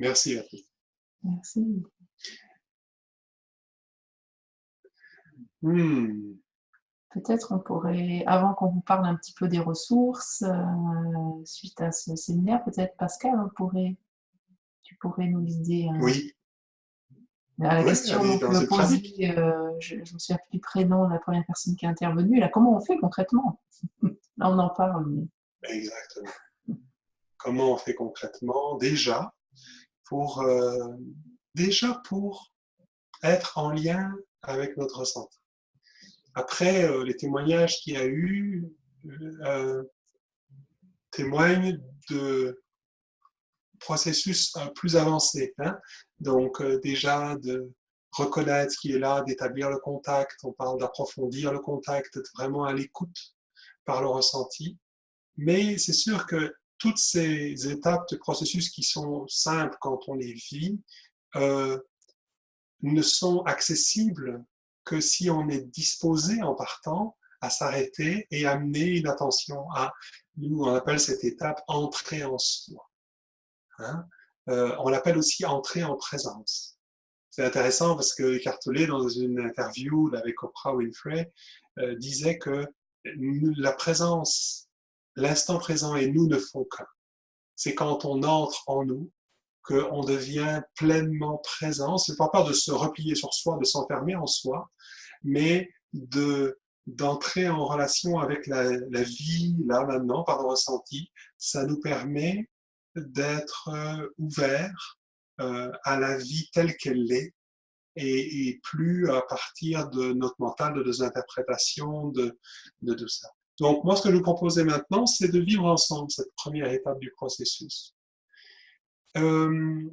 Merci à tous. Merci. Peut-être on pourrait, avant qu'on vous parle un petit peu des ressources, suite à ce séminaire, peut-être Pascal, tu pourrais nous guider Oui. à la Oui, question aller dans une posée, pratique. je me souviens plus du prénom de la première personne qui est intervenue, là, comment on fait concrètement? Là, on en parle, mais... Exactement. Comment on fait concrètement? Déjà, pour être en lien avec notre ressenti. Après, les témoignages qu'il y a eu témoignent de processus plus avancés. Hein? Donc, déjà, de reconnaître ce qui est là, d'établir le contact. On parle d'approfondir le contact, d'être vraiment à l'écoute par le ressenti. Mais c'est sûr que toutes ces étapes de processus qui sont simples quand on les vit, ne sont accessibles que si on est disposé en partant à s'arrêter et amener une attention à, nous on appelle cette étape entrer en soi. Hein? On l'appelle aussi entrer en présence. C'est intéressant parce que Eckhart Tolle, dans une interview avec Oprah Winfrey, disait que la présence, l'instant présent et nous ne font qu'un. C'est quand on entre en nous qu'on devient pleinement présent. C'est pas peur de se replier sur soi, de s'enfermer en soi, mais d'entrer en relation avec la vie, là, maintenant, par le ressenti. Ça nous permet d'être ouverts à la vie telle qu'elle est et plus à partir de notre mental, de nos interprétations, de tout ça. Donc, moi, ce que je vous proposais maintenant, c'est de vivre ensemble cette première étape du processus. Je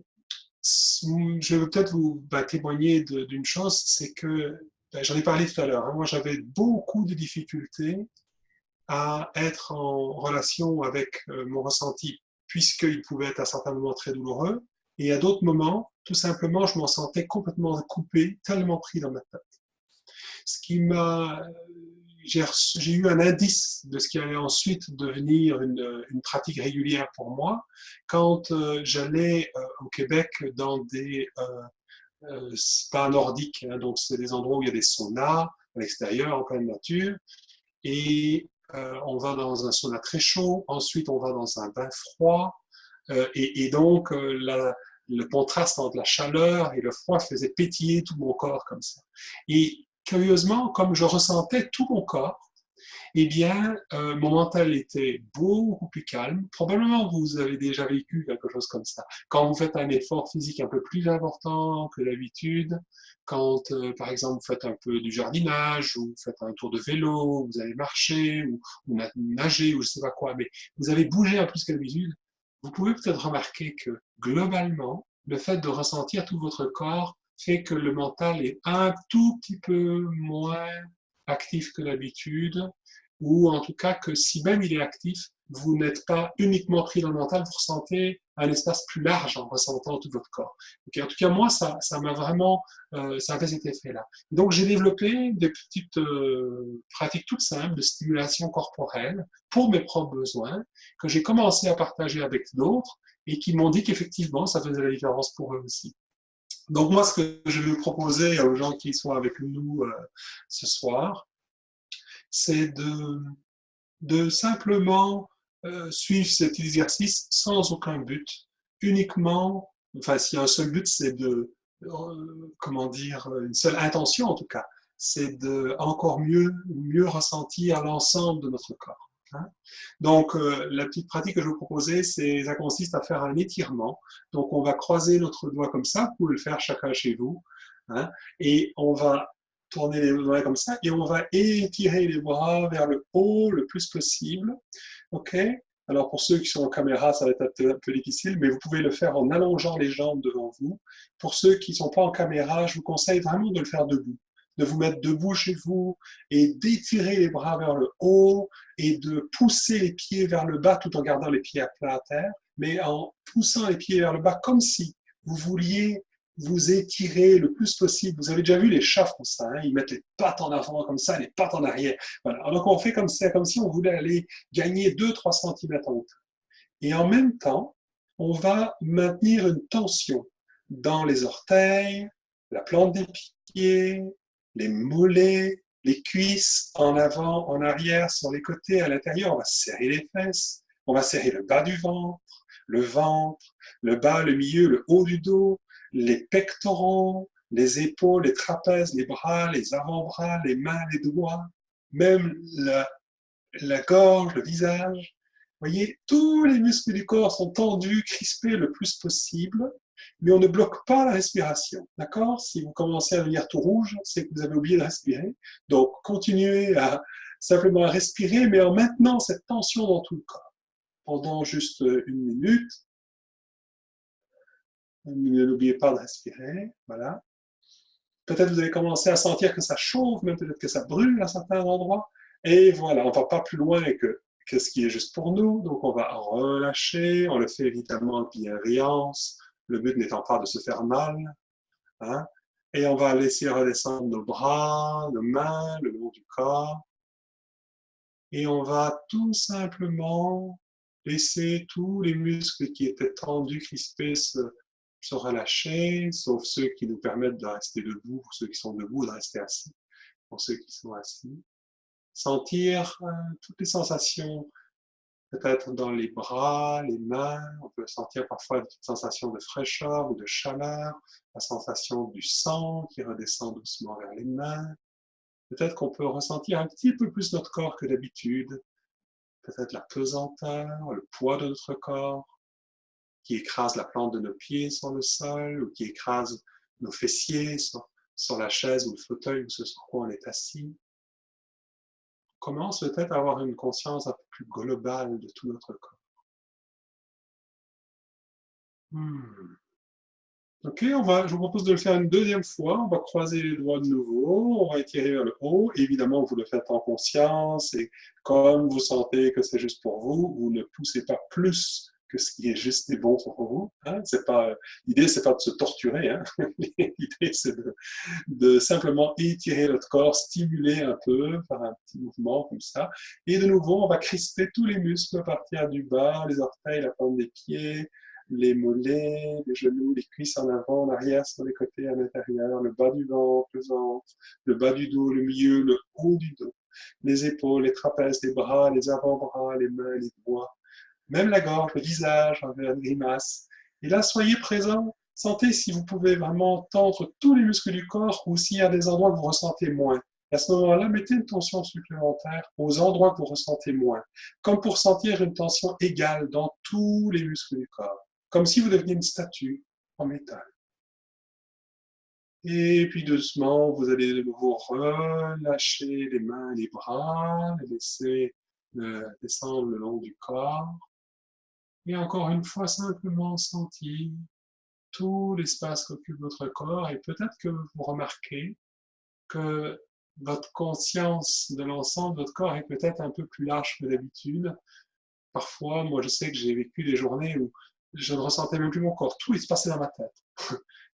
vais peut-être vous témoigner d'une chose, c'est que, j'en ai parlé tout à l'heure, hein, moi j'avais beaucoup de difficultés à être en relation avec mon ressenti, puisqu'il pouvait être à certains moments très douloureux, et à d'autres moments, tout simplement, je m'en sentais complètement coupé, tellement pris dans ma tête. Ce qui m'a j'ai eu un indice de ce qui allait ensuite devenir une pratique régulière pour moi quand j'allais au Québec dans des spas nordiques. Hein, donc, c'est des endroits où il y a des saunas à l'extérieur, en pleine nature. Et on va dans un sauna très chaud. Ensuite, on va dans un bain froid. Et donc, le contraste entre la chaleur et le froid faisait pétiller tout mon corps comme ça. Et curieusement, comme je ressentais tout mon corps, eh bien, mon mental était beaucoup plus calme. Probablement, vous avez déjà vécu quelque chose comme ça. Quand vous faites un effort physique un peu plus important que d'habitude, quand, par exemple, vous faites un peu du jardinage, ou vous faites un tour de vélo, vous allez marcher, ou nager, ou je sais pas quoi, mais vous avez bougé un peu plus que d'habitude, vous pouvez peut-être remarquer que, globalement, le fait de ressentir tout votre corps fait que le mental est un tout petit peu moins actif que d'habitude, ou en tout cas que si même il est actif, vous n'êtes pas uniquement pris dans le mental, vous ressentez un espace plus large en ressentant tout votre corps. Okay, en tout cas, moi, ça m'a vraiment, ça a fait cet effet-là. Donc, j'ai développé des petites pratiques toutes simples de stimulation corporelle pour mes propres besoins, que j'ai commencé à partager avec d'autres et qui m'ont dit qu'effectivement, ça faisait la différence pour eux aussi. Donc, moi, ce que je vais proposer aux gens qui sont avec nous ce soir, c'est de simplement suivre cet exercice sans aucun but, uniquement, enfin, s'il y a un seul but, c'est de, comment dire, une seule intention en tout cas, c'est de encore mieux ressentir l'ensemble de notre corps. Hein. Donc, la petite pratique que je vais vous proposer, ça consiste à faire un étirement. Donc, on va croiser notre doigt comme ça, vous pouvez le faire chacun chez vous, hein, et on va tourner les doigts comme ça, et on va étirer les bras vers le haut le plus possible. OK? Alors, pour ceux qui sont en caméra, ça va être un peu difficile, mais vous pouvez le faire en allongeant les jambes devant vous. Pour ceux qui ne sont pas en caméra, je vous conseille vraiment de le faire debout, de vous mettre debout chez vous et d'étirer les bras vers le haut et de pousser les pieds vers le bas tout en gardant les pieds à plat à terre, mais en poussant les pieds vers le bas comme si vous vouliez vous étirer le plus possible. Vous avez déjà vu les chats font ça, hein, ils mettent les pattes en avant comme ça, les pattes en arrière. Voilà. Donc on fait comme ça, comme si on voulait aller gagner 2-3 cm en hauteur. Et en même temps, on va maintenir une tension dans les orteils, la plante des pieds, les mollets, les cuisses, en avant, en arrière, sur les côtés, à l'intérieur. On va serrer les fesses, on va serrer le bas du ventre, le bas, le milieu, le haut du dos, les pectoraux, les épaules, les trapèzes, les bras, les avant-bras, les mains, les doigts, même la gorge, le visage. Vous voyez, tous les muscles du corps sont tendus, crispés le plus possible, mais on ne bloque pas la respiration. D'accord? Si vous commencez à devenir tout rouge, c'est que vous avez oublié de respirer. Donc, continuez à simplement à respirer, mais en maintenant cette tension dans tout le corps. Pendant juste une minute. N'oubliez pas de respirer. Voilà. Peut-être vous allez commencer à sentir que ça chauffe, même peut-être que ça brûle à certains endroits. Et voilà, on ne va pas plus loin que ce qui est juste pour nous. Donc, on va relâcher. On le fait évidemment en bienveillance. Le but n'étant pas de se faire mal. Hein? Et on va laisser redescendre nos bras, nos mains, le long du corps. Et on va tout simplement laisser tous les muscles qui étaient tendus, crispés, se relâcher, sauf ceux qui nous permettent de rester debout, pour ceux qui sont debout, de rester assis, pour ceux qui sont assis. Sentir toutes les sensations, peut-être dans les bras, les mains, on peut sentir parfois une sensation de fraîcheur ou de chaleur, la sensation du sang qui redescend doucement vers les mains. Peut-être qu'on peut ressentir un petit peu plus notre corps que d'habitude, peut-être la pesanteur, le poids de notre corps, qui écrase la plante de nos pieds sur le sol, ou qui écrase nos fessiers sur la chaise ou le fauteuil ou ce sur quoi on est assis. On commence peut-être à avoir une conscience un peu plus globale de tout notre corps. Ok, je vous propose de le faire une deuxième fois. On va croiser les doigts de nouveau. On va étirer vers le haut. Évidemment, vous le faites en conscience et comme vous sentez que c'est juste pour vous, vous ne poussez pas plus que ce qui est juste et bon pour vous. Hein? L'idée, c'est pas de se torturer. Hein? L'idée, c'est de simplement étirer notre corps, stimuler un peu par un petit mouvement comme ça. Et de nouveau, on va crisper tous les muscles à partir du bas, les orteils, la plante des pieds, les mollets, les genoux, les cuisses en avant, en arrière, sur les côtés, à l'intérieur, le bas du ventre, le bas du dos, le milieu, le haut du dos, les épaules, les trapèzes, les bras, les avant-bras, les mains, les doigts, même la gorge, le visage, avec la grimace. Et là, soyez présents. Sentez si vous pouvez vraiment tendre tous les muscles du corps ou s'il y a des endroits que vous ressentez moins. Et à ce moment-là, mettez une tension supplémentaire aux endroits que vous ressentez moins, comme pour sentir une tension égale dans tous les muscles du corps, comme si vous deveniez une statue en métal. Et puis doucement, vous allez de nouveau relâcher les mains et les bras, les laisser descendre le long du corps. Et encore une fois, simplement sentir tout l'espace qu'occupe votre corps et peut-être que vous remarquez que votre conscience de l'ensemble de votre corps est peut-être un peu plus large que d'habitude. Parfois, moi, je sais que j'ai vécu des journées où je ne ressentais même plus mon corps. Tout se passait dans ma tête.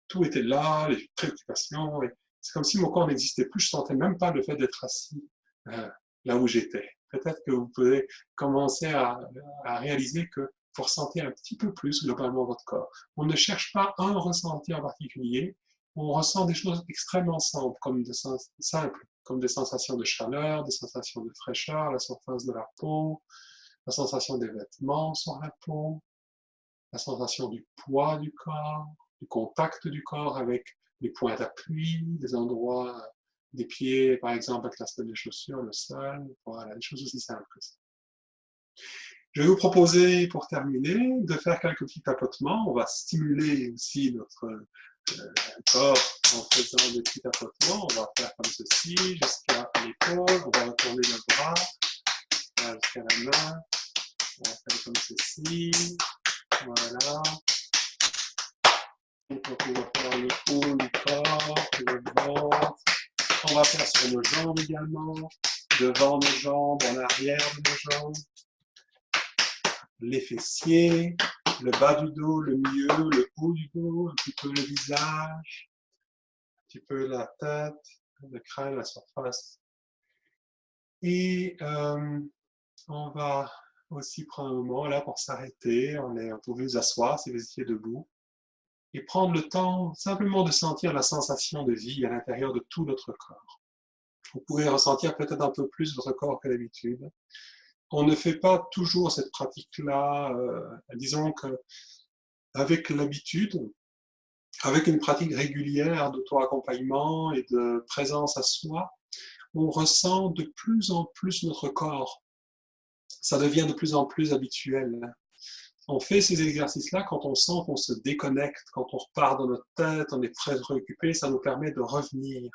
Tout était là, les préoccupations. C'est comme si mon corps n'existait plus. Je sentais même pas le fait d'être assis là où j'étais. Peut-être que vous pouvez commencer à réaliser que vous ressentez un petit peu plus globalement votre corps. On ne cherche pas un ressenti en particulier. On ressent des choses extrêmement simples, comme des sensations de chaleur, des sensations de fraîcheur, la surface de la peau, la sensation des vêtements sur la peau, la sensation du poids du corps, du contact du corps avec les points d'appui, des endroits des pieds, par exemple, avec la semelle des chaussures, le sol, voilà, des choses aussi simples que ça. Je vais vous proposer, pour terminer, de faire quelques petits tapotements. On va stimuler aussi notre corps en faisant des petits tapotements. On va faire comme ceci, jusqu'à l'épaule, on va retourner le bras, jusqu'à la main, on va faire comme ceci, voilà. Et donc on va faire le haut du corps, le ventre. On va faire sur nos jambes également, devant nos jambes, en arrière de nos jambes, les fessiers, le bas du dos, le milieu, le haut du dos, un petit peu le visage, un petit peu la tête, le crâne, la surface. Et on va aussi prendre un moment là pour s'arrêter. On pouvait vous asseoir si vous étiez debout et prendre le temps simplement de sentir la sensation de vie à l'intérieur de tout notre corps. Vous pouvez ressentir peut-être un peu plus votre corps que d'habitude. On ne fait pas toujours cette pratique-là. Disons que avec l'habitude, avec une pratique régulière d'auto-accompagnement et de présence à soi, on ressent de plus en plus notre corps. Ça devient de plus en plus habituel. On fait ces exercices-là quand on sent qu'on se déconnecte, quand on repart dans notre tête, on est très préoccupé, ça nous permet de revenir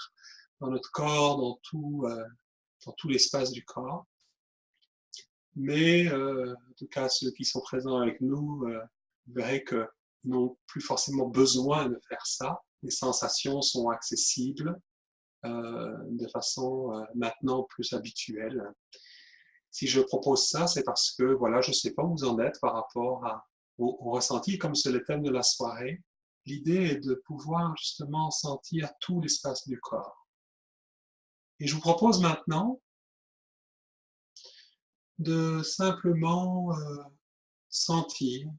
dans notre corps, dans tout l'espace du corps. Mais en tout cas, ceux qui sont présents avec nous, vous verrez qu'ils n'ont plus forcément besoin de faire ça. Les sensations sont accessibles de façon maintenant plus habituelle. Si je propose ça, c'est parce que voilà, je ne sais pas où vous en êtes par rapport au ressenti, comme c'est le thème de la soirée. L'idée est de pouvoir justement sentir tout l'espace du corps. Et je vous propose maintenant de simplement sentir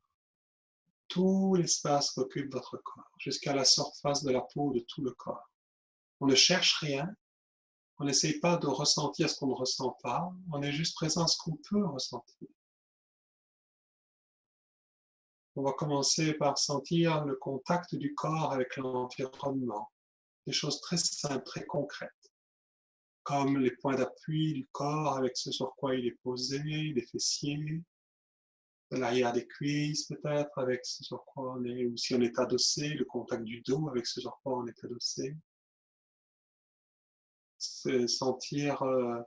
tout l'espace qu'occupe votre corps, jusqu'à la surface de la peau de tout le corps. On ne cherche rien, on n'essaye pas de ressentir ce qu'on ne ressent pas, on est juste présent à ce qu'on peut ressentir. On va commencer par sentir le contact du corps avec l'environnement, des choses très simples, très concrètes, comme les points d'appui du corps avec ce sur quoi il est posé, les fessiers, de l'arrière des cuisses peut-être, avec ce sur quoi on est, ou si on est adossé, le contact du dos avec ce sur quoi on est adossé. C'est sentir le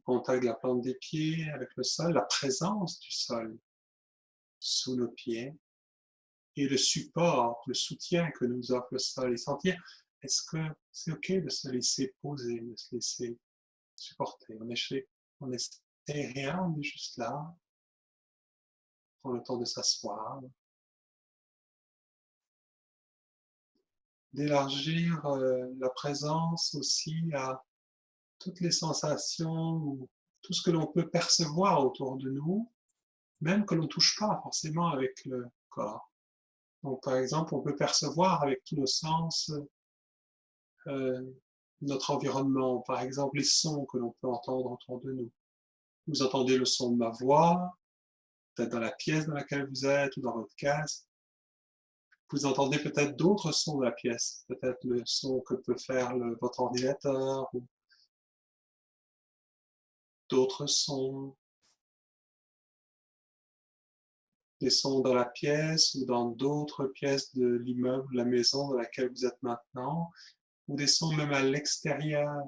contact de la plante des pieds avec le sol, la présence du sol sous nos pieds et le support, le soutien que nous offre le sol et sentir est-ce que c'est OK de se laisser poser, de se laisser supporter. On n'essaie rien, on est juste là, on prend le temps de s'asseoir, d'élargir la présence aussi à toutes les sensations ou tout ce que l'on peut percevoir autour de nous, même que l'on ne touche pas forcément avec le corps. Donc, par exemple, on peut percevoir avec tous nos sens euh, notre environnement, par exemple les sons que l'on peut entendre autour de nous. Vous entendez le son de ma voix, peut-être dans la pièce dans laquelle vous êtes ou dans votre casque. Vous entendez peut-être d'autres sons de la pièce, peut-être le son que peut faire votre ordinateur ou d'autres sons, des sons dans la pièce ou dans d'autres pièces de l'immeuble, la maison dans laquelle vous êtes maintenant, ou des sons même à l'extérieur.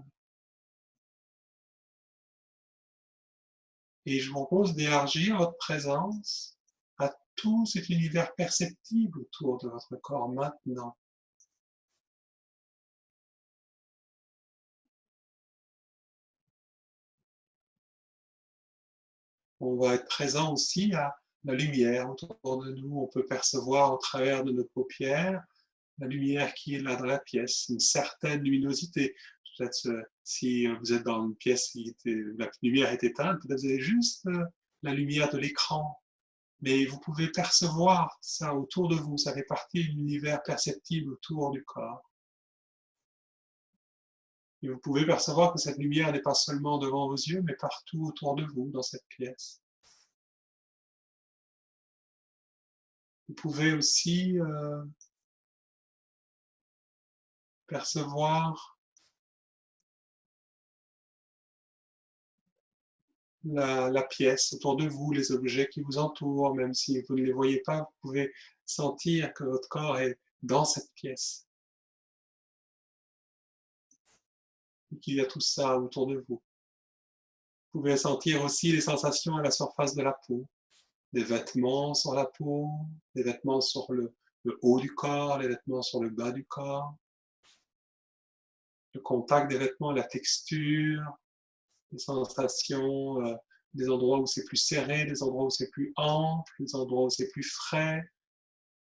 Et je vous propose d'élargir votre présence à tout cet univers perceptible autour de votre corps maintenant. On va être présent aussi à la lumière autour de nous. On peut percevoir au travers de nos paupières la lumière qui est là dans la pièce, une certaine luminosité. Peut-être si vous êtes dans une pièce la lumière est éteinte, peut-être vous avez juste la lumière de l'écran. Mais vous pouvez percevoir ça autour de vous, ça fait partie de l'univers perceptible autour du corps. Et vous pouvez percevoir que cette lumière n'est pas seulement devant vos yeux, mais partout autour de vous dans cette pièce. Vous pouvez aussi percevoir la pièce autour de vous, les objets qui vous entourent, même si vous ne les voyez pas, vous pouvez sentir que votre corps est dans cette pièce, et qu'il y a tout ça autour de vous. Vous pouvez sentir aussi les sensations à la surface de la peau, des vêtements sur la peau, des vêtements sur le haut du corps, les vêtements sur le bas du corps, le contact des vêtements, la texture, les sensations, des endroits où c'est plus serré, des endroits où c'est plus ample, des endroits où c'est plus frais,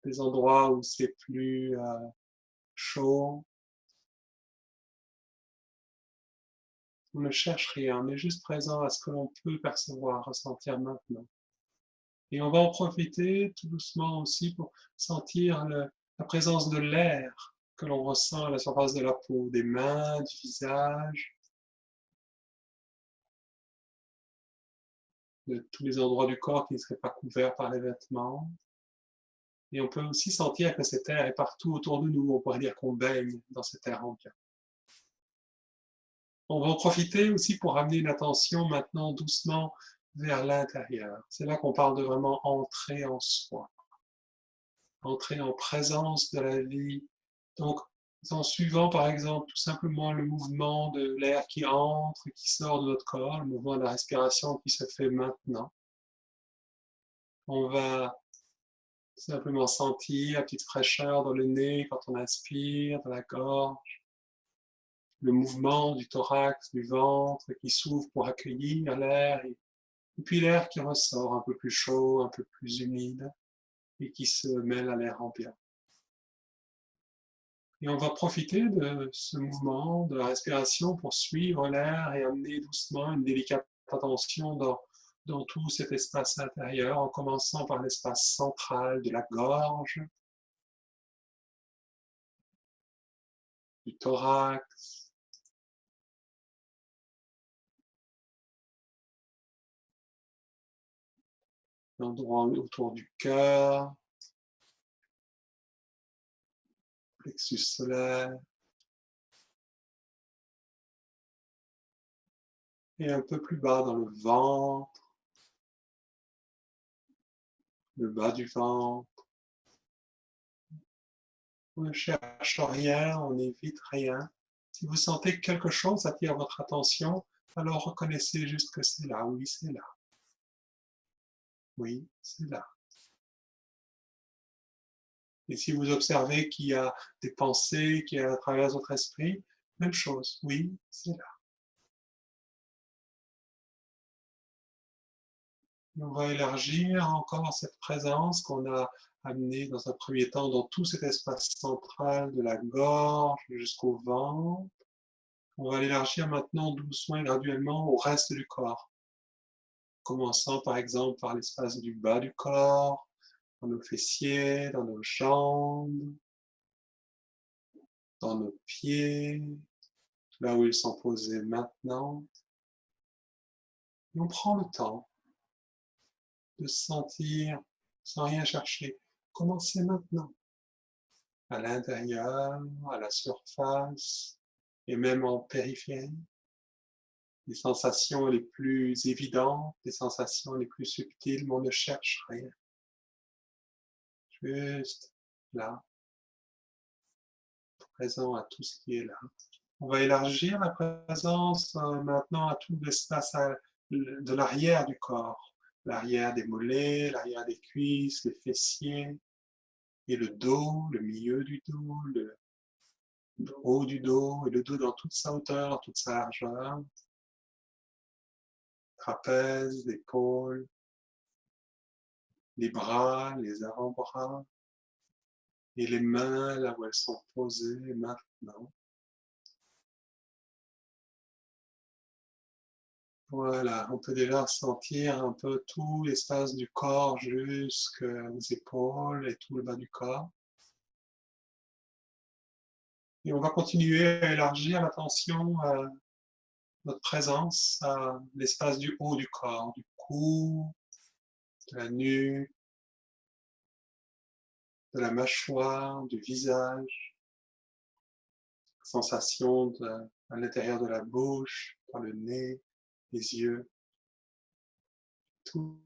des endroits où c'est plus chaud. On ne cherche rien, on est juste présent à ce que l'on peut percevoir, ressentir maintenant. Et on va en profiter tout doucement aussi pour sentir la présence de l'air que l'on ressent à la surface de la peau, des mains, du visage, de tous les endroits du corps qui ne seraient pas couverts par les vêtements. Et on peut aussi sentir que cet air est partout autour de nous. On pourrait dire qu'on baigne dans cet air ambiant. On va en profiter aussi pour ramener une attention maintenant doucement vers l'intérieur. C'est là qu'on parle de vraiment entrer en soi, entrer en présence de la vie. Donc, en suivant par exemple tout simplement le mouvement de l'air qui entre et qui sort de notre corps, le mouvement de la respiration qui se fait maintenant, on va simplement sentir la petite fraîcheur dans le nez quand on inspire, dans la gorge, le mouvement du thorax, du ventre qui s'ouvre pour accueillir l'air, et puis l'air qui ressort un peu plus chaud, un peu plus humide, et qui se mêle à l'air ambiant. Et on va profiter de ce mouvement, de la respiration pour suivre l'air et amener doucement une délicate attention dans tout cet espace intérieur, en commençant par l'espace central de la gorge, du thorax, l'endroit autour du cœur, plexus solaire, et un peu plus bas dans le ventre, le bas du ventre. On ne cherche rien, on n'évite rien. Si vous sentez que quelque chose attire votre attention, alors reconnaissez juste que c'est là. Oui, c'est là. Oui, c'est là. Et si vous observez qu'il y a des pensées qui traversent votre esprit, même chose. Oui, c'est là. Et on va élargir encore cette présence qu'on a amenée dans un premier temps dans tout cet espace central de la gorge jusqu'au ventre. On va l'élargir maintenant doucement et graduellement au reste du corps, commençant par exemple par l'espace du bas du corps, dans nos fessiers, dans nos jambes, dans nos pieds, là où ils sont posés maintenant. Et on prend le temps de sentir sans rien chercher. Commencez maintenant, à l'intérieur, à la surface et même en périphérie. Les sensations les plus évidentes, les sensations les plus subtiles, mais on ne cherche rien. Juste là, présent à tout ce qui est là. On va élargir la présence maintenant à tout l'espace de l'arrière du corps. L'arrière des mollets, l'arrière des cuisses, les fessiers, et le dos, le milieu du dos, le haut du dos, et le dos dans toute sa hauteur, dans toute sa largeur. Trapèze, épaules, les bras, les avant-bras, et les mains là où elles sont posées maintenant. Voilà, on peut déjà sentir un peu tout l'espace du corps jusqu'aux épaules et tout le bas du corps. Et on va continuer à élargir l'attention à notre présence à l'espace du haut du corps, du cou, de la nuque, de la mâchoire, du visage, sensation à l'intérieur de la bouche, dans le nez, les yeux, tout.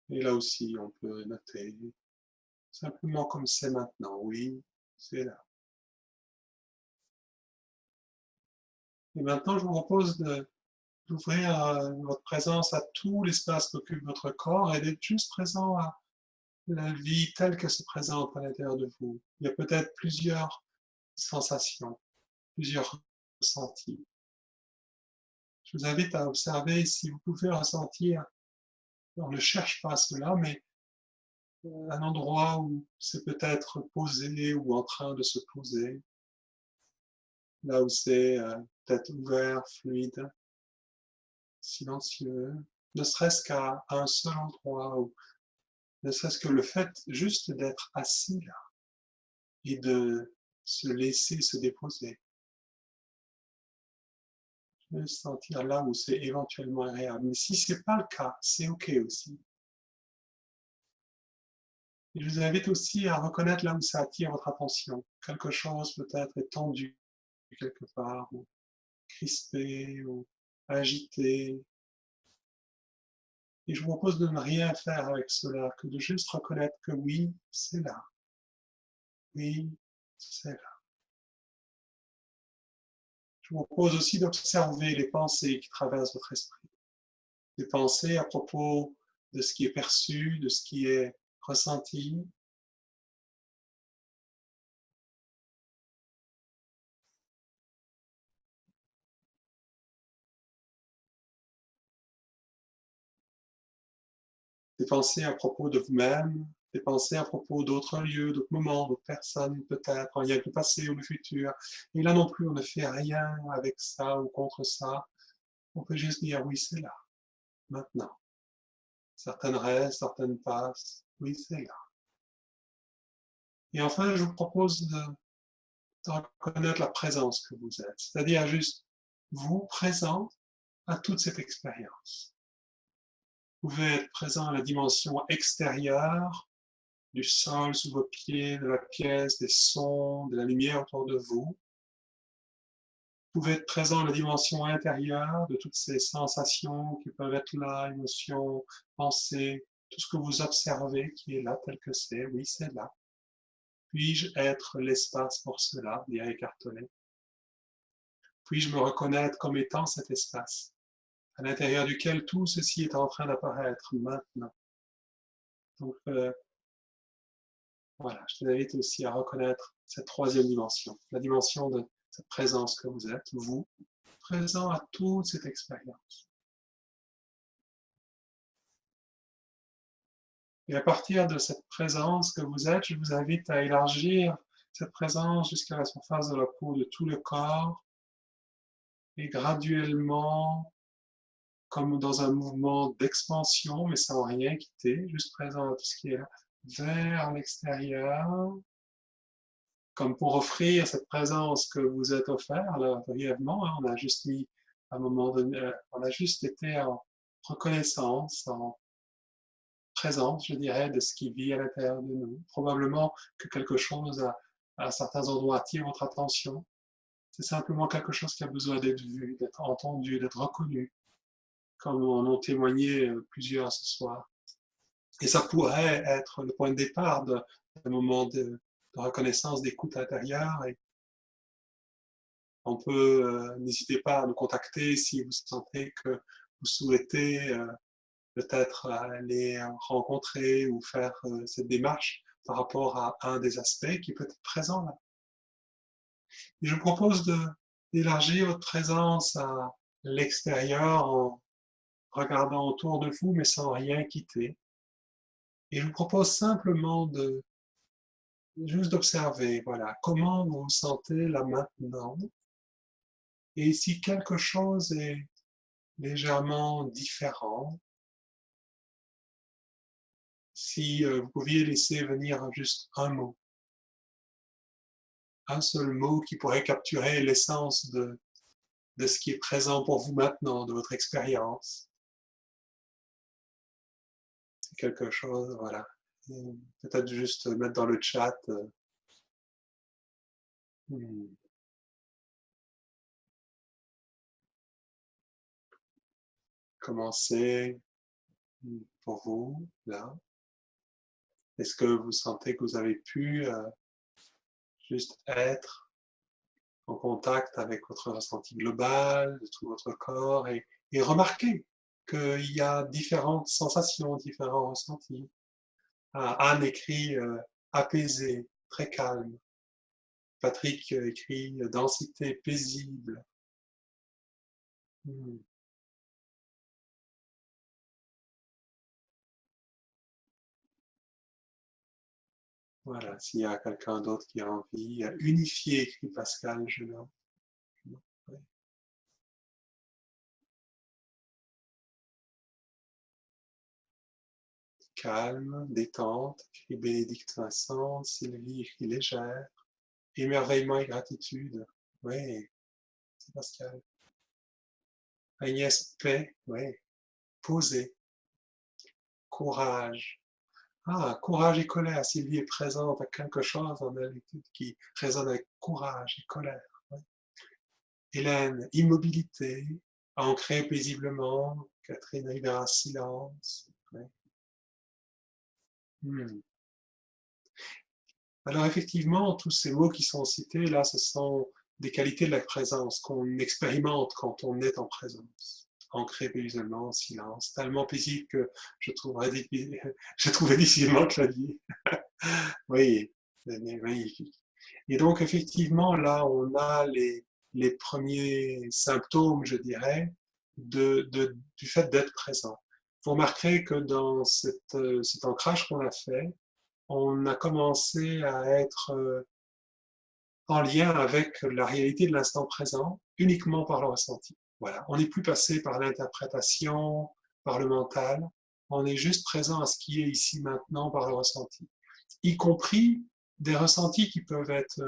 Et là aussi, on peut noter, simplement comme c'est maintenant, oui, c'est là. Et maintenant, je vous propose d'ouvrir votre présence à tout l'espace qu'occupe votre corps et d'être juste présent à la vie telle qu'elle se présente à l'intérieur de vous. Il y a peut-être plusieurs sensations, plusieurs ressentis. Je vous invite à observer si vous pouvez ressentir, on ne cherche pas cela, mais un endroit où c'est peut-être posé ou en train de se poser, là où c'est peut-être ouvert, fluide, silencieux, ne serait-ce qu'à un seul endroit, ou ne serait-ce que le fait juste d'être assis là et de se laisser se déposer, de se sentir là où c'est éventuellement agréable. Mais si ce n'est pas le cas, c'est OK aussi. Et je vous invite aussi à reconnaître là où ça attire votre attention. Quelque chose peut-être est tendu quelque part, ou crispé, ou agité. Et je vous propose de ne rien faire avec cela, que de juste reconnaître que oui, c'est là. Oui, c'est là. Je vous propose aussi d'observer les pensées qui traversent votre esprit. Les pensées à propos de ce qui est perçu, de ce qui est ressenti. Des pensées à propos de vous-même, des pensées à propos d'autres lieux, d'autres moments, d'autres personnes peut-être, en lien avec le passé ou le futur. Et là non plus, on ne fait rien avec ça ou contre ça. On peut juste dire oui, c'est là, maintenant. Certaines restent, certaines passent. Oui, c'est là. Et enfin, je vous propose de reconnaître la présence que vous êtes, c'est-à-dire juste vous présent à toute cette expérience. Vous pouvez être présent à la dimension extérieure, du sol sous vos pieds, de la pièce, des sons, de la lumière autour de vous. Vous pouvez être présent à la dimension intérieure de toutes ces sensations qui peuvent être là, émotions, pensées, tout ce que vous observez qui est là tel que c'est. Oui, c'est là. Puis-je être l'espace pour cela, dit Eckhart Tolle? Puis-je me reconnaître comme étant cet espace, à l'intérieur duquel tout ceci est en train d'apparaître maintenant? Donc, voilà, je t'invite aussi à reconnaître cette troisième dimension, la dimension de cette présence que vous êtes, vous, présent à toute cette expérience. Et à partir de cette présence que vous êtes, je vous invite à élargir cette présence jusqu'à la surface de la peau de tout le corps et graduellement, comme dans un mouvement d'expansion, mais sans rien quitter, juste présent à tout ce qui est là, vers l'extérieur, comme pour offrir cette présence que vous êtes offert, là, brièvement, hein, on a juste mis, à un moment donné, on a juste été en reconnaissance, en présence, je dirais, de ce qui vit à l'intérieur de nous. Probablement que quelque chose à certains endroits attire votre attention. C'est simplement quelque chose qui a besoin d'être vu, d'être entendu, d'être reconnu, comme en ont témoigné plusieurs ce soir. Et ça pourrait être le point de départ d'un moment de reconnaissance, d'écoute intérieure. Et on peut, n'hésitez pas à nous contacter si vous sentez que vous souhaitez peut-être aller rencontrer ou faire cette démarche par rapport à un des aspects qui peut être présent là. Et je vous propose d'élargir votre présence à l'extérieur en regardant autour de vous mais sans rien quitter. Et je vous propose simplement de juste d'observer, voilà, comment vous vous sentez là maintenant. Et si quelque chose est légèrement différent, si vous pouviez laisser venir juste un seul mot qui pourrait capturer l'essence de ce qui est présent pour vous maintenant, de votre expérience. C'est quelque chose, voilà. Peut-être juste mettre dans le chat. Hmm, commencer pour vous, là. Est-ce que vous sentez que vous avez pu juste être en contact avec votre ressenti global, de tout votre corps, et remarquer qu'il y a différentes sensations, différents ressentis. Anne écrit apaisé, très calme. Patrick écrit densité paisible. Hmm. Voilà, s'il y a quelqu'un d'autre qui a envie, unifié, écrit Pascal Gelin. calme, détente, écrit Bénédicte Vincent, Sylvie écrit légère, émerveillement et gratitude, oui, c'est Pascal. Agnès paix, oui, posée, courage. Ah, courage et colère, Sylvie est présente à quelque chose en elle qui résonne avec courage et colère. Oui. Hélène, immobilité, ancrée paisiblement, Catherine Rivera, silence. Oui. Alors effectivement, tous ces mots qui sont cités là, ce sont des qualités de la présence qu'on expérimente quand on est en présence. Ancré paisiblement, silence, tellement paisible que je trouvais difficilement Clavier. Oui, magnifique. Et donc effectivement, là, on a les premiers symptômes, je dirais, du fait d'être présent. Vous remarquerez que dans cet ancrage qu'on a fait, on a commencé à être en lien avec la réalité de l'instant présent uniquement par le ressenti. Voilà, on n'est plus passé par l'interprétation, par le mental, on est juste présent à ce qui est ici maintenant par le ressenti, y compris des ressentis qui peuvent être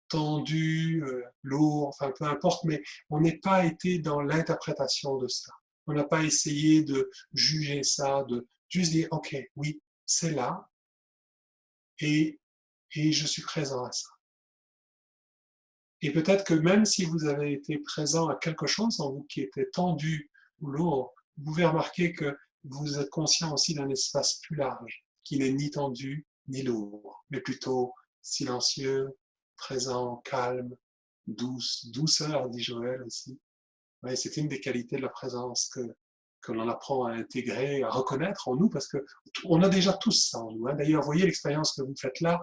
tendus, lourds, enfin peu importe, mais on n'est pas été dans l'interprétation de ça. On n'a pas essayé de juger ça, de juste dire, ok, oui, c'est là, et, et je suis présent à ça. Et peut-être que même si vous avez été présent à quelque chose en vous qui était tendu ou lourd, vous pouvez remarquer que vous êtes conscient aussi d'un espace plus large, qui n'est ni tendu ni lourd, mais plutôt silencieux, présent, calme, douce, douceur, dit Joël aussi. Ouais, c'est une des qualités de la présence que l'on apprend à intégrer, à reconnaître en nous, parce que on a déjà tous ça en nous. Hein. D'ailleurs, vous voyez l'expérience que vous faites là,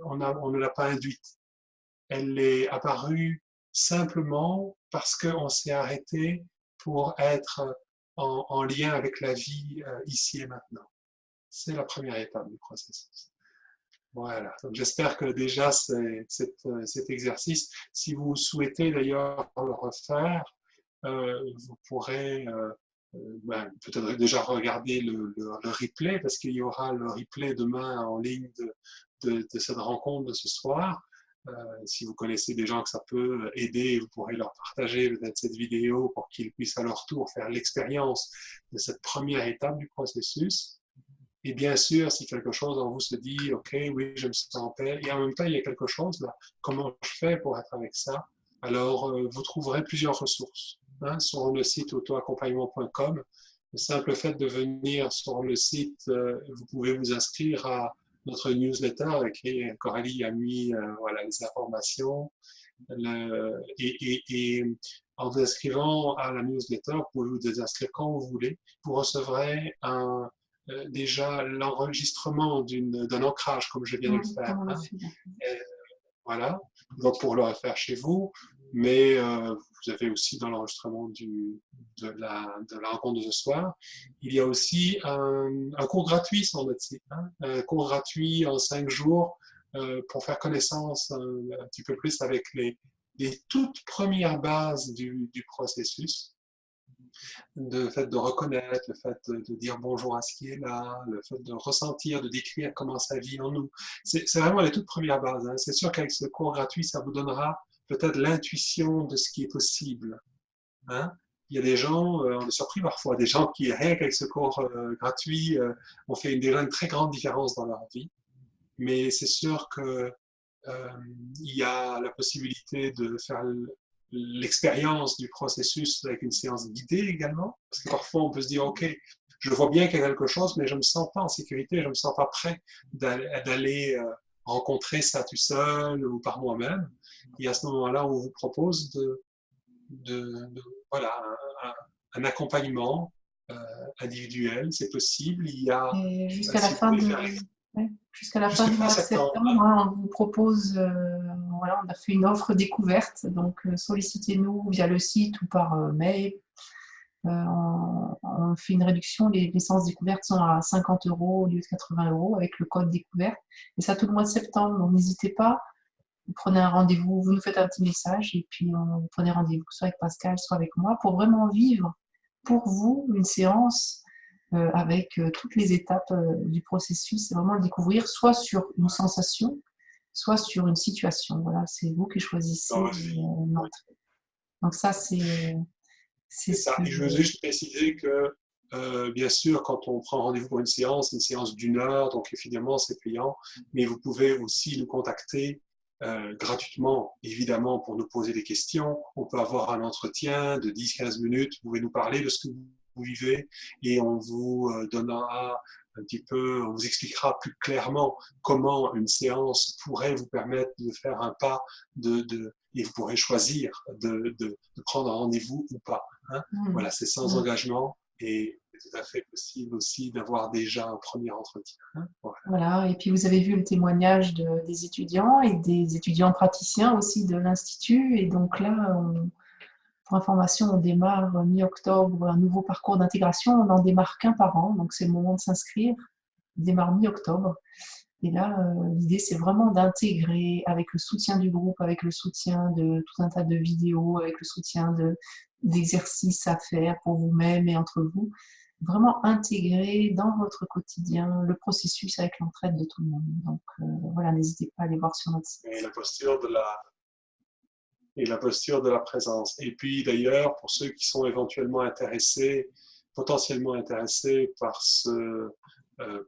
on ne l'a pas induite. Elle est apparue simplement parce qu'on s'est arrêté pour être en lien avec la vie ici et maintenant. C'est la première étape du processus. Voilà, donc j'espère que déjà cet exercice, si vous souhaitez d'ailleurs le refaire, vous pourrez peut-être déjà regarder le replay, parce qu'il y aura le replay demain en ligne de cette rencontre de ce soir. Si vous connaissez des gens que ça peut aider, vous pourrez leur partager peut-être cette vidéo pour qu'ils puissent à leur tour faire l'expérience de cette première étape du processus. Et bien sûr, si quelque chose en vous se dit, OK, oui, je me sens en paix, et en même temps, il y a quelque chose là, comment je fais pour être avec ça? Alors, vous trouverez plusieurs ressources hein, sur le site autoaccompagnement.com. Le simple fait de venir sur le site, vous pouvez vous inscrire à notre newsletter avec Coralie a mis voilà, les informations. Et en vous inscrivant à la newsletter, vous pouvez vous désinscrire quand vous voulez. Vous recevrez déjà l'enregistrement d'un ancrage comme je viens de le faire. Hein. Voilà, donc pour le refaire chez vous, mais vous avez aussi dans l'enregistrement de la rencontre de ce soir, il y a aussi un cours gratuit sur notre site, hein, un cours gratuit en 5 jours pour faire connaissance un petit peu plus avec les toutes premières bases du processus. Le fait de reconnaître, le fait de dire bonjour à ce qui est là, le fait de ressentir, de décrire comment ça vit en nous. C'est vraiment les toutes premières bases. Hein. C'est sûr qu'avec ce cours gratuit, ça vous donnera peut-être l'intuition de ce qui est possible. Hein. Il y a des gens, on est surpris parfois, des gens qui, rien qu'avec ce cours gratuit, ont fait déjà une très grande différence dans leur vie. Mais c'est sûr que il y a la possibilité de faire l'expérience du processus avec une séance guidée également, parce que parfois on peut se dire, OK, je vois bien qu'il y a quelque chose, mais je ne me sens pas en sécurité, je ne me sens pas prêt d'aller rencontrer ça tout seul ou par moi-même. Et à ce moment-là, on vous propose voilà, un accompagnement individuel, c'est possible. Il y a, et jusqu'à la fin jusqu'à la fin du mois de septembre, hein, on vous propose, voilà, on a fait une offre découverte, donc sollicitez-nous via le site ou par mail. On fait une réduction, les séances découvertes sont à 50 € au lieu de 80 € avec le code découverte, et ça tout le mois de septembre, donc n'hésitez pas, vous prenez un rendez-vous, vous nous faites un petit message, et puis vous prenez rendez-vous soit avec Pascal, soit avec moi, pour vraiment vivre pour vous une séance avec toutes les étapes du processus. C'est vraiment le découvrir, soit sur une sensation, soit sur une situation. Voilà, c'est vous qui choisissez Dans votre vie. Oui, l'entrée. Donc ça, c'est c'est ce ça. que... Et je veux juste préciser que, bien sûr, quand on prend rendez-vous pour une séance d'1 heure, donc évidemment, c'est payant, mais vous pouvez aussi nous contacter gratuitement, évidemment, pour nous poser des questions. On peut avoir un entretien de 10-15 minutes, vous pouvez nous parler de ce que vous vivez et on vous donnera un petit peu, on vous expliquera plus clairement comment une séance pourrait vous permettre de faire un pas et vous pourrez choisir de prendre un rendez-vous ou pas. Hein. Voilà, c'est sans engagement et c'est tout à fait possible aussi d'avoir déjà un premier entretien. Hein. Voilà. Voilà, et puis vous avez vu le témoignage des étudiants et des étudiants praticiens aussi de l'Institut. Et donc là, pour information, on démarre mi-octobre un nouveau parcours d'intégration. On n'en démarre qu'un par an, donc c'est le moment de s'inscrire. On démarre mi-octobre. Et là, l'idée, c'est vraiment d'intégrer avec le soutien du groupe, avec le soutien de tout un tas de vidéos, avec le soutien d'exercices à faire pour vous-même et entre vous, vraiment intégrer dans votre quotidien le processus avec l'entraide de tout le monde. Donc voilà, n'hésitez pas à aller voir sur notre site. Et la posture de la présence. Et puis d'ailleurs, pour ceux qui sont éventuellement intéressés, potentiellement intéressés par ce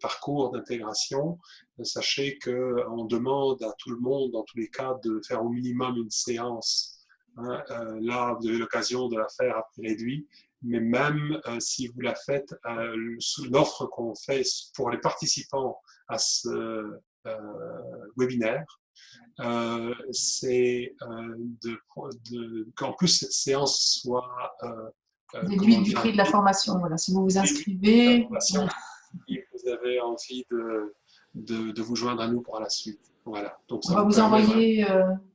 parcours d'intégration, sachez qu'on demande à tout le monde, dans tous les cas, de faire au minimum une séance. Hein. Là, vous avez l'occasion de la faire à prix réduit, mais même si vous la faites, l'offre qu'on fait pour les participants à ce webinaire, c'est qu'en plus cette séance soit Déduit du prix de la formation. Voilà, si vous vous inscrivez, si vous avez envie de vous joindre à nous pour la suite. Voilà. Donc, on ça va vous vous permet vraiment. envoyer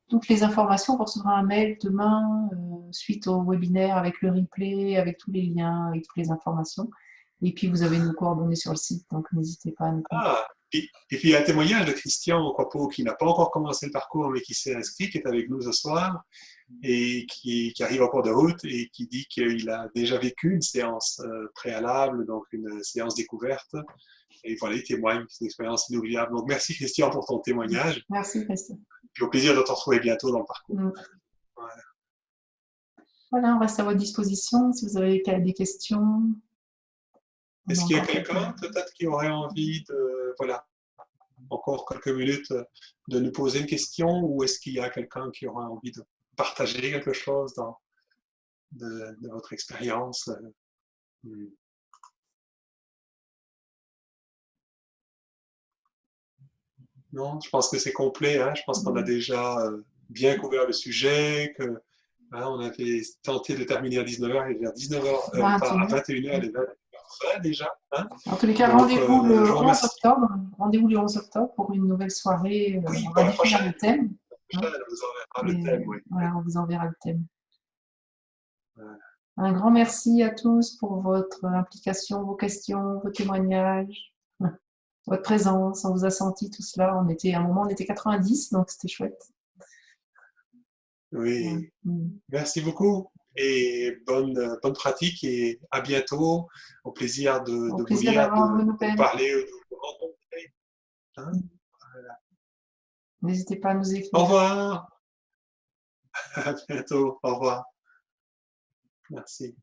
toutes les informations. Vous recevrez un mail demain suite au webinaire avec le replay, avec tous les liens, avec toutes les informations. Et puis, vous avez nos coordonnées sur le site, donc n'hésitez pas à nous contacter. Ah, et puis il y a un témoignage de Christian Quapo qui n'a pas encore commencé le parcours, mais qui s'est inscrit, qui est avec nous ce soir et qui arrive en cours de route et qui dit qu'il a déjà vécu une séance préalable, donc une séance découverte. Et voilà, il témoigne, c'est une expérience inoubliable. Donc merci Christian pour ton témoignage. Merci, Christian. Puis au plaisir de te retrouver bientôt dans le parcours. Voilà. Voilà, on reste à votre disposition si vous avez des questions. Est-ce qu'il y a quelqu'un peut-être qui aurait envie de, voilà, encore quelques minutes de nous poser une question ou est-ce qu'il y a quelqu'un qui aurait envie de partager quelque chose de votre expérience? Non, je pense que c'est complet. Hein. Je pense qu'on a déjà bien couvert le sujet, que on avait tenté de terminer à 19h et vers 19h, à 21h, il est 20h déjà. Hein. En tous les cas, rendez-vous le 11 octobre. Rendez-vous le 11 octobre pour une nouvelle soirée. Oui, on pour va la définir prochaine. le thème. La prochaine, on vous enverra le thème, oui. Voilà, on vous enverra le thème. Voilà. Un grand merci à tous pour votre implication, vos questions, vos témoignages, votre présence. On vous a senti tout cela. À un moment, on était 90, donc c'était chouette. Oui, merci beaucoup et bonne pratique et à bientôt. Au plaisir de vous lire, de parler, de vous rencontrer. Hein? Voilà. N'hésitez pas à nous écrire. Au revoir. À bientôt. Au revoir. Merci.